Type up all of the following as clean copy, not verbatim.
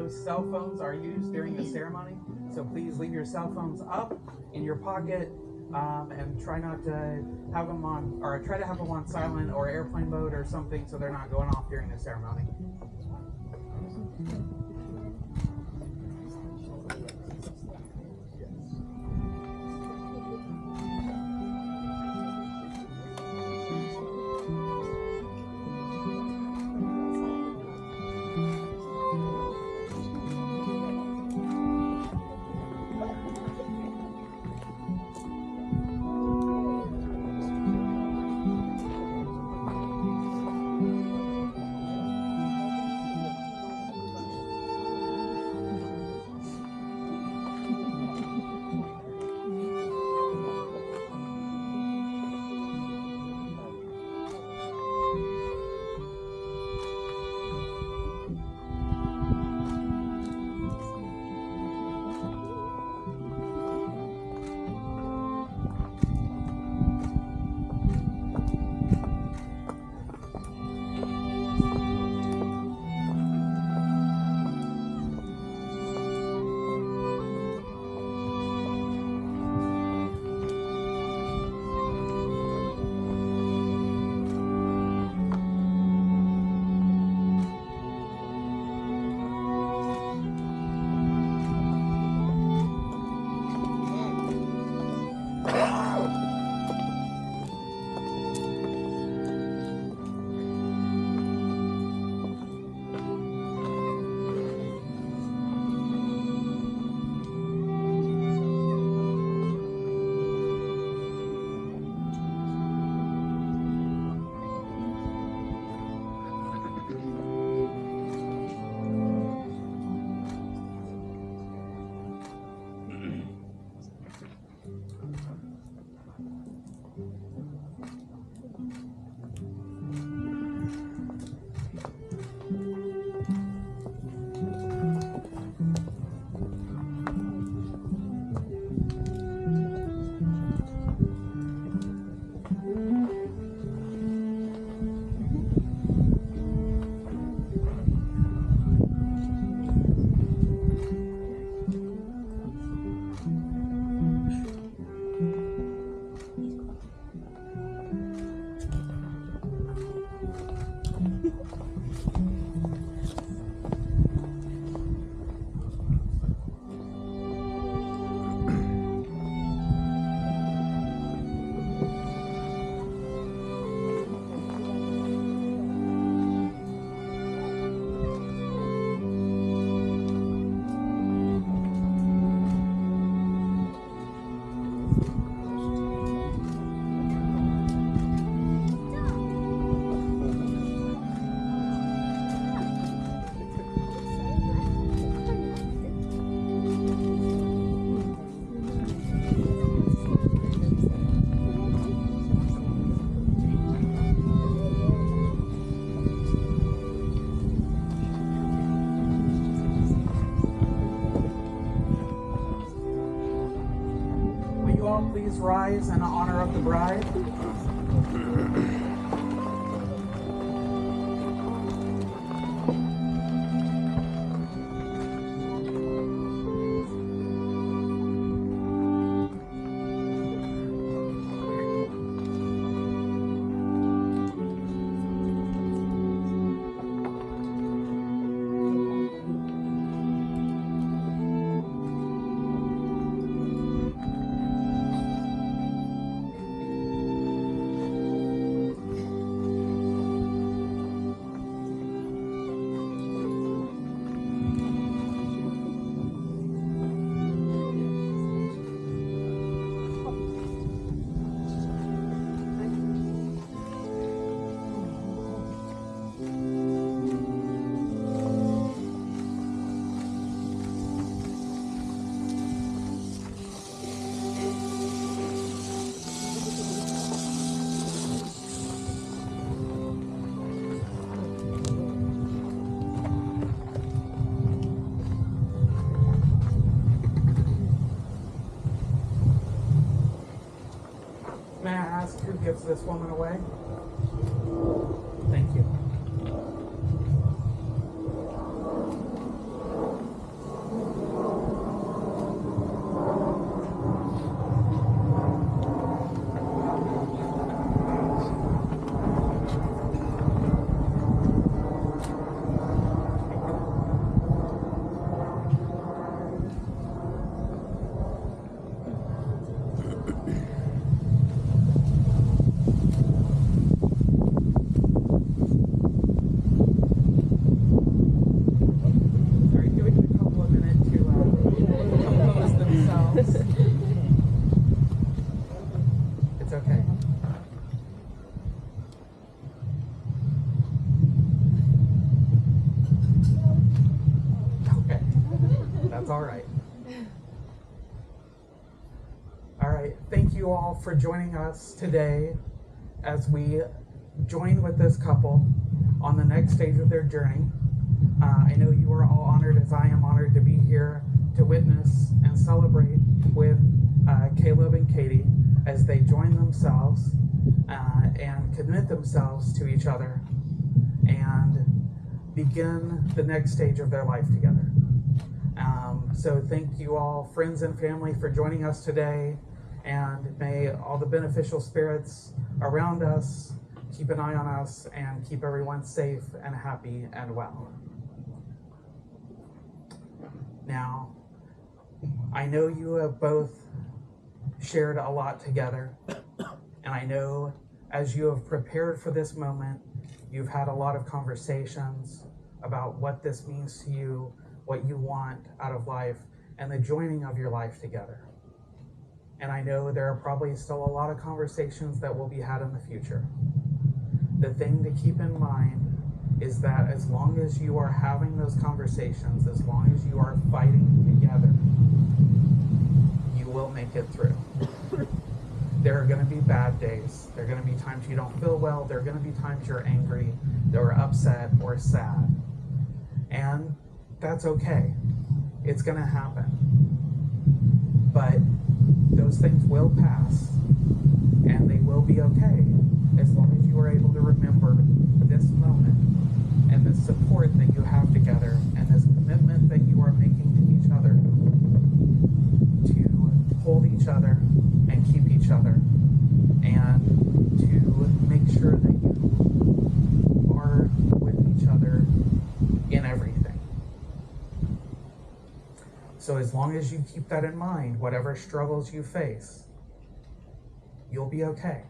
no cell phones are used during the ceremony. So please leave your cell phones up in your pocket, and try not to have them on, or try to have them on silent or airplane mode or something, so they're not going off during the ceremony. Please rise in honor of the bride. May I ask who gives this woman away? Thank you. All right, thank you all for joining us today as we join with this couple on the next stage of their journey. I know you are all honored, as I am honored, to be here to witness and celebrate with Caleb and Katie as they join themselves and commit themselves to each other and begin the next stage of their life together. So thank you all, friends and family, for joining us today, and may all the beneficial spirits around us keep an eye on us and keep everyone safe and happy and well. Now, I know you have both shared a lot together, and I know as you have prepared for this moment, you've had a lot of conversations about what this means to you, what you want out of life, and the joining of your life together. And I know there are probably still a lot of conversations that will be had in the future. The thing to keep in mind is that as long as you are having those conversations, as long as you are fighting together, you will make it through. There are going to be bad days. There are going to be times you don't feel well. There are going to be times you're angry, or upset, or sad. And that's okay. It's going to happen. But those things will pass, and they will be okay, as long as you are able to remember this moment and the support that you have together and this commitment that you are making to each other to hold each other and keep each other and to make sure that you are with each other in everything. So as long as you keep that in mind, whatever struggles you face, you'll be okay.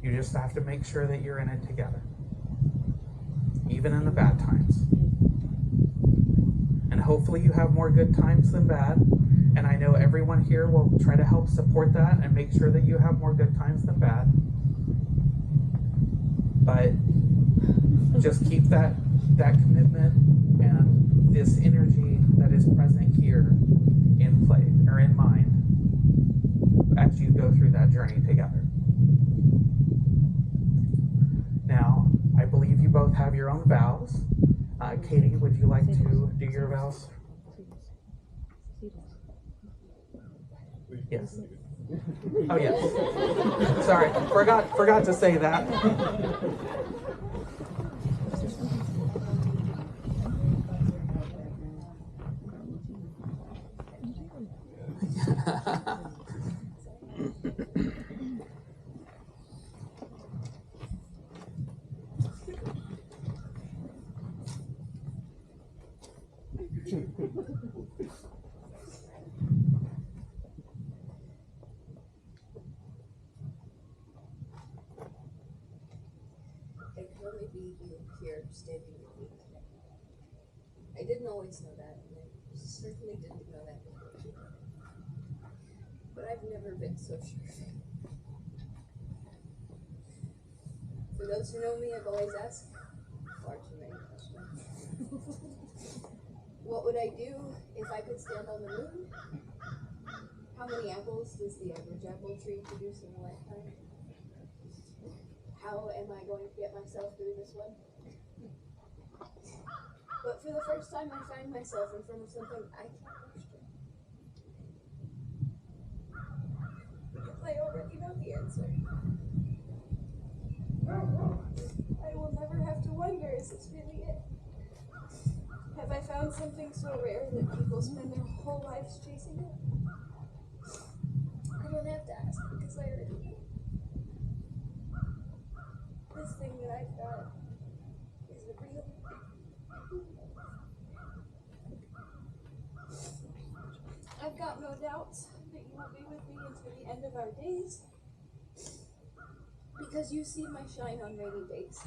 You just have to make sure that you're in it together, even in the bad times. And hopefully you have more good times than bad. And I know everyone here will try to help support that and make sure that you have more good times than bad. But just keep that commitment and this energy that is present here in play or in mind as you go through that journey together. Now, I believe you both have your own vows. Katie, would you like to do your vows? Yes. Oh yes. Sorry, forgot to say that. It could only be you here standing with me today. I didn't always know that, and I certainly didn't know that before you. But I've never been so sure of it. For those who know me, I've always asked far too many questions. What would I do if I could stand on the moon? How many apples does the average apple tree produce in a lifetime? How am I going to get myself through this one? But for the first time, I find myself in front of something I can't question. Because I already know the answer. I will never have to wonder, is this really it? Have I found something so rare that people spend their whole lives chasing it? I don't have to ask because I already know. This thing that I've got, is it real? I've got no doubts that you will be with me until the end of our days, because you see my shine on rainy days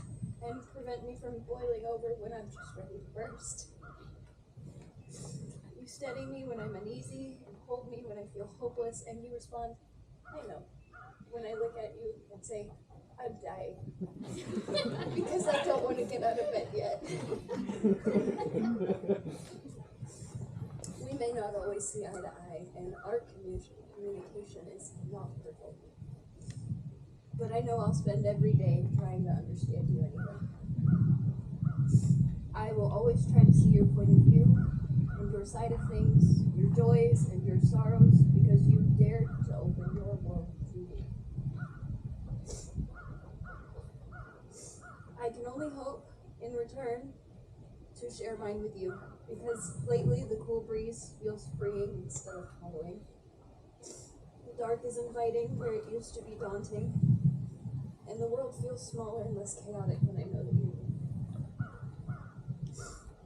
and prevent me from boiling over when I'm just ready to burst. You steady me when I'm uneasy and hold me when I feel hopeless, and you respond, I know, when I look at you and say, I'm dying. Because I don't want to get out of bed yet. may not always see eye to eye, and our communication is not perfect. But I know I'll spend every day trying to understand you anyway. I will always try to see your point of view and your side of things, your joys and your sorrows, because you dared to open your world to me. I can only hope, in return, to share mine with you, because lately the cool breeze feels freeing instead of hollowing. The dark is inviting where it used to be daunting, and the world feels smaller and less chaotic when I know that you're here.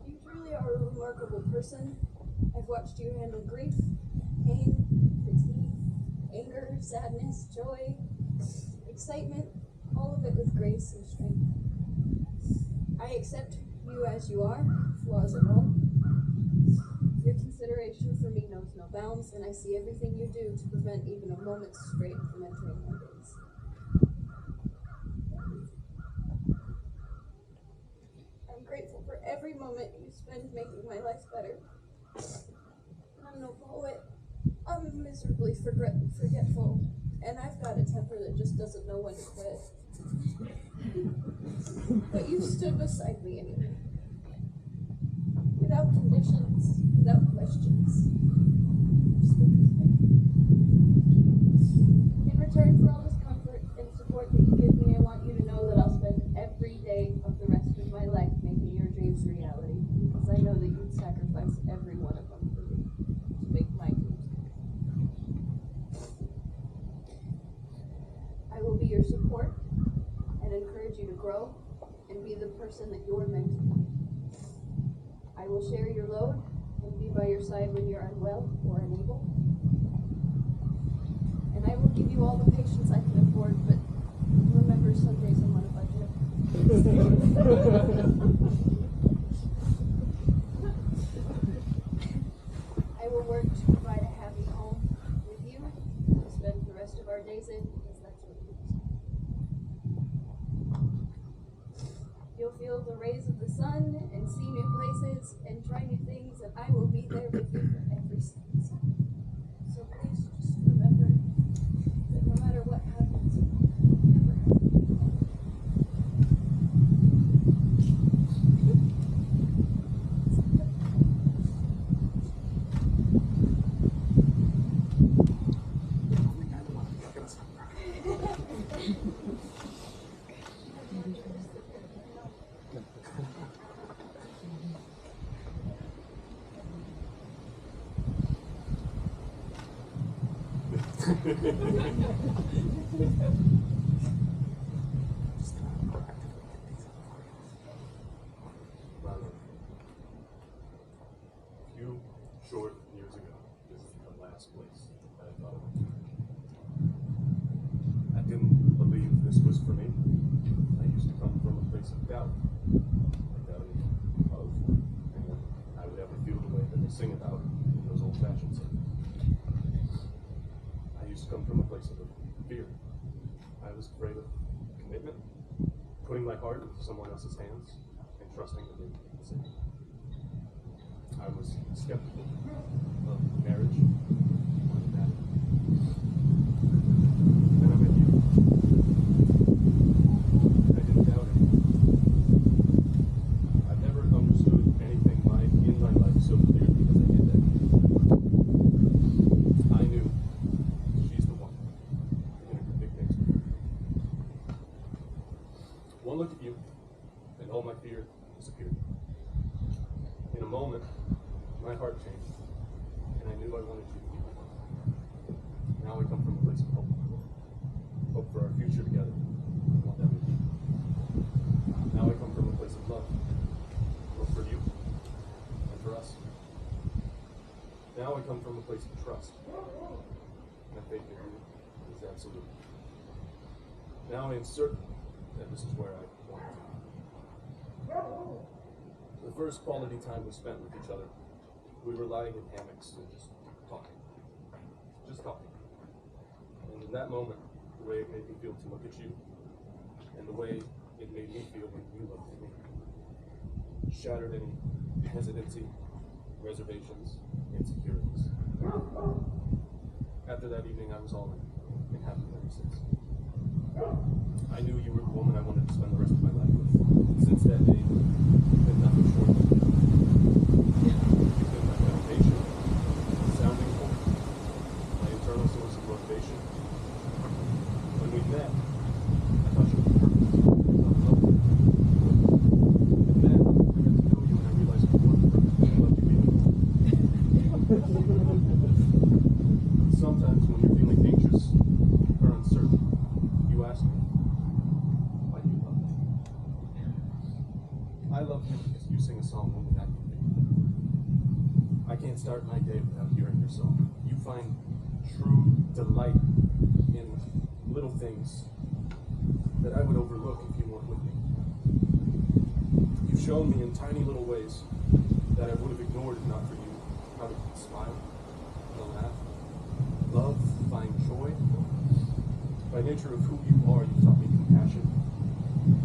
You truly are a remarkable person. I've watched you handle grief, pain, fatigue, anger, sadness, joy, excitement, all of it with grace and strength. I accept you as you are, flaws and all. Your consideration for me knows no bounds, and I see everything you do to prevent even a moment's strain from entering my days. I'm grateful for every moment you spend making my life better. I'm no poet. I'm miserably forgetful, and I've got a temper that just doesn't know when to quit. But you stood beside me anyway. Without conditions, without questions. In return for all this comfort and support that you give me, I want you to know that I'll spend every day of the rest of my life making your dreams reality, because I know that you'd sacrifice every one of them for me to make my dreams come. I will be your support and encourage you to grow and be the person that you're meant to be. I will share your load and be by your side when you're unwell or unable. And I will give you all the patience I can afford, but remember, some days I'm on a budget. I will work to provide a happy home with you to spend the rest of our days in, because that's what it is. You'll feel the rays of the sun and see new places and try new things, and I will be there with you for every step. So please just remember that no matter what happens, never A few short years ago, this is the last place that I thought of. I didn't believe this was for me. I used to come from a place of doubt. I doubted of anyone I would ever feel the way that they sing about in those old-fashioned songs. I used to come from a place of fear. I was afraid of commitment, putting my heart into someone else's hands, and trusting that they would be the same. I was skeptical of marriage, more than that. Then I met you. I didn't doubt it. I've never understood anything in my life so clearly because I did that. I knew she's the one. We're gonna do big things with her. One look at you, and all my fear disappeared. In a moment, my heart changed, and I knew I wanted you to be with me. Now I come from a place of hope. Hope for our future together. I want that with you. Now I come from a place of love. Hope for you and for us. Now I come from a place of trust. My faith in you is absolute. Now I am certain that this is where I want to be. The first quality time we spent with each other, we were lying in hammocks and just talking. Just talking. And in that moment, the way it made me feel to look at you, and the way it made me feel when you looked at me, shattered any hesitancy, reservations, insecurities. After that evening, I was all in and have been ever since. I knew you were the woman I wanted to spend the rest of my life with. Since that day, you've been nothing short of you've been my foundation, sounding board, my internal source of motivation. When we met, I thought you were perfect. I fell in love with you. And then I got to know you and I realized you weren't perfect. I loved you being Sometimes when you're feeling anxious or uncertain, you ask me, why do you love me? I love you because you sing a song only I can make. I can't start my day without hearing your song. You find true delight in little things that I would overlook if you weren't with me. You've shown me in tiny little ways that I would have ignored if not for you how to smile, how to laugh, love, find joy. By nature of who you are, you've taught me compassion,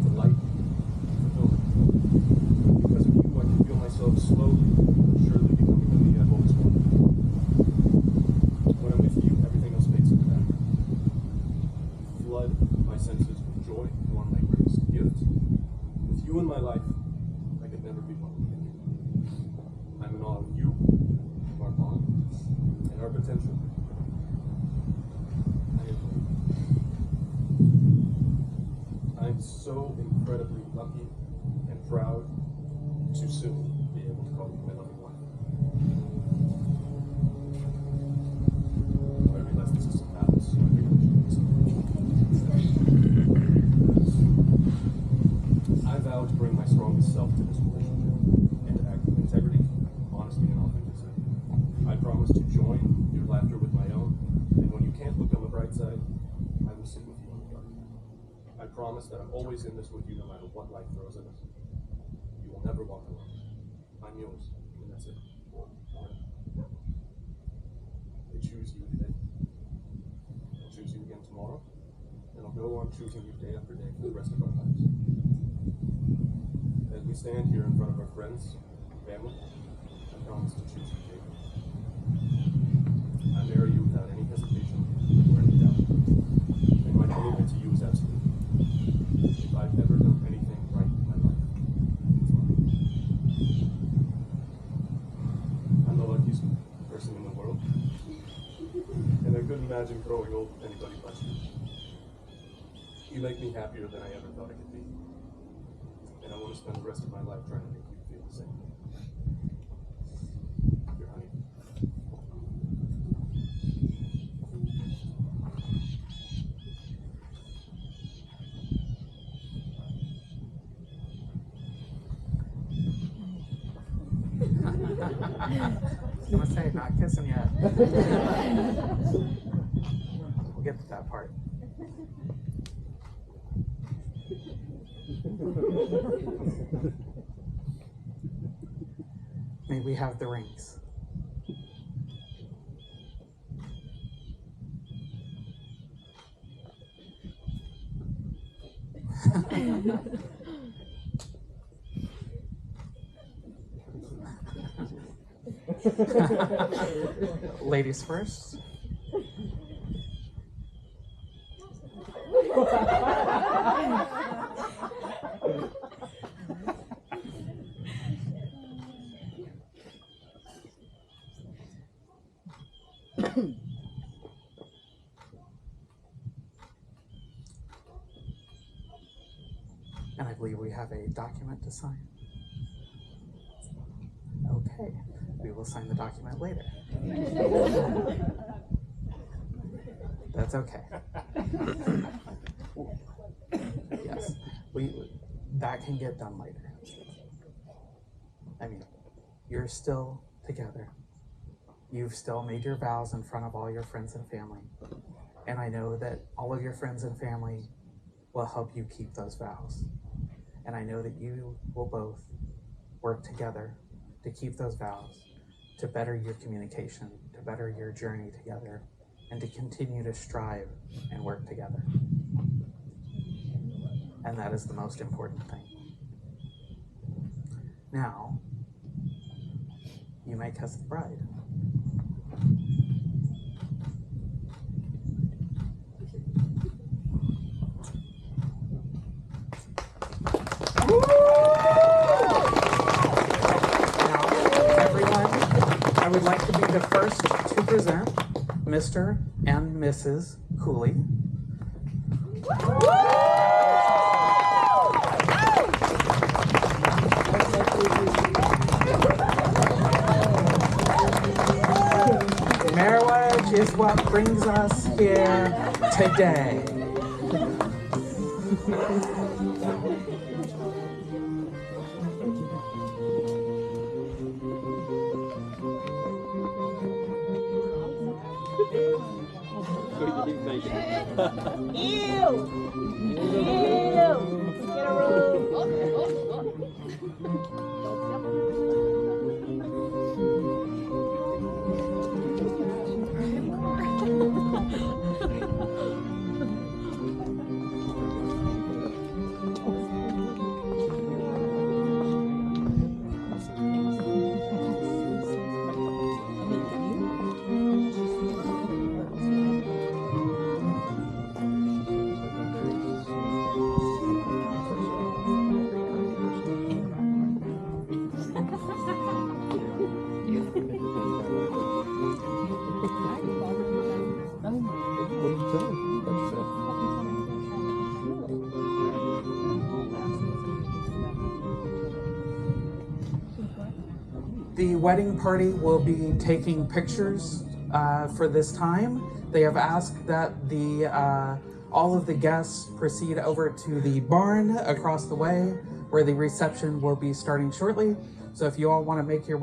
delight, fulfillment. Because of you, I can feel myself slowly, but surely becoming the me I've always wanted. When I'm with you, everything else fades into that. Flood my senses with joy, you are my greatest gift. With you in my life, I could never be one without you. I'm in awe of you, of our bond, and our potential. I'm so incredibly lucky and proud to soon be able to call you my loving wife. I realize this is some madness, so I figured I should do something. I vow to bring my strongest self to this relationship and to act with integrity, honesty, and authenticity. I promise to join your laughter with my own, and when you can't look on the bright side, I will sit with you on the dark. I promise that I'm always in this with you no matter what life throws at us. You will never walk alone. I'm yours, and that's it. I choose you today. I'll choose you again tomorrow, and I'll go on choosing you day after day for the rest of our lives. As we stand here in front of our friends, family, I promise to choose you, Jacob. I marry you without any hesitation or any doubt, and my commitment to you is absolute. If I've ever done anything right in my life, it's love. I'm the luckiest person in the world, and I couldn't imagine growing old with anybody but you. You make me happier than I ever thought I could be, and I want to spend the rest of my life trying to make you feel the same. Your honey. I was gonna say, not kissing yet. We'll get to that part. May we have the rings. Ladies first. And I believe we have a document to sign. Okay, we will sign the document later. That's okay. Yes, that can get done later. I mean, you're still together. You've still made your vows in front of all your friends and family. And I know that all of your friends and family will help you keep those vows. And I know that you will both work together to keep those vows, to better your communication, to better your journey together, and to continue to strive and work together. And that is the most important thing. Now, you may kiss the bride. Now, everyone, I would like to be the first to present Mr. and Mrs. Cooley. Marriage is what brings us here today. The wedding party will be taking pictures for this time. They have asked that all of the guests proceed over to the barn across the way where the reception will be starting shortly. So if you all want to make your